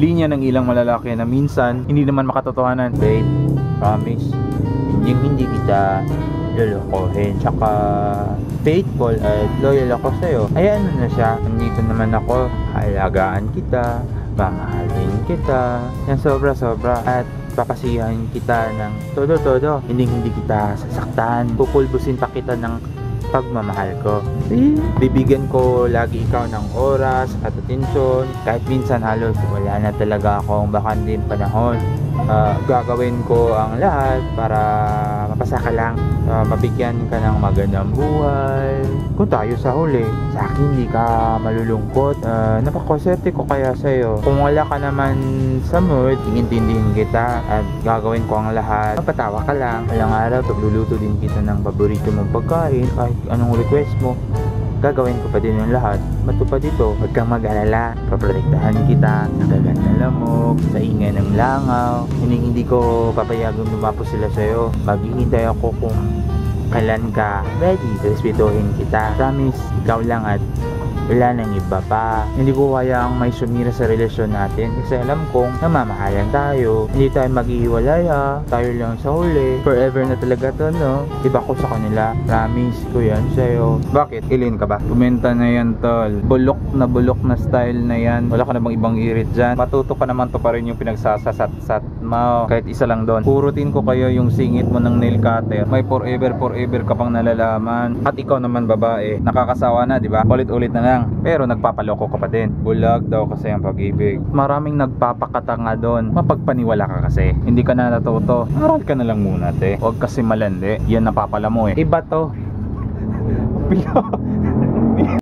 linya ng ilang malalaki na minsan hindi naman makatotohanan. Babe, promise, hindi kita lulukohin. Tsaka faithful at loyal ako sa'yo. Ay ano na siya, nandito naman ako, haalagaan kita, mamahalin kita, yan sobra-sobra, at papasiyahin kita ng todo-todo. Hindi kita sasaktan, pupulbusin pa kita ng pagmamahal ko. Bibigyan ko lagi ikaw ng oras at atensyon. Kahit minsan halos wala na talaga akong bakanting panahon, gagawin ko ang lahat para mapasa ka lang, mabigyan ka ng magandang buhay. Kung tayo sa huli, sa akin hindi ka malulungkot, napakaswerte ko kaya sa'yo. Kung wala ka naman sa mood, iintindihin kita at gagawin ko ang lahat. Mapatawa ka lang. Walang araw, pagluluto din kita ng paborito mong pagkain. Kahit anong request mo, gagawin ko pa din yung lahat. Matupad dito, huwag kang mag-alala. Paprotektahan kita sa dagat na lamok, sa ingay ng langaw. Hindi ko papayagang lumapos sila sa'yo. Maghihintay ako kung kailan ka ready. Respetuhin kita. Promise, ikaw lang at wala nang iba pa. Hindi ko kayang may sumira sa relasyon natin kasi alam kong namamahalan tayo. Hindi tayo maghihiwalay ha. Tayo lang sa huli. Forever na talaga to, no? Iba ko sa kanila. Promise ko yan sa'yo. Bakit? Ilin ka ba? Kumenta na yan, tol. Bulok na style na yan. Wala ka na bang ibang irit dyan? Matuto ka naman to pa rin yung pinagsasasat-sat mo. Kahit isa lang doon. Purutin ko kayo yung singit mo ng nail cutter. May forever ka pang nalalaman. At ikaw naman babae, nakakasawa na, di ba? Ulit-ulit na lang. Pero nagpapaloko ka pa din. Bulag daw kasi ang pag-ibig. Maraming nagpapakatanga doon. Mapagpaniwala ka kasi. Hindi ka na natuto. Aral ka na lang muna, te. Huwag kasi malandi. Yan napapala mo eh. Iba to.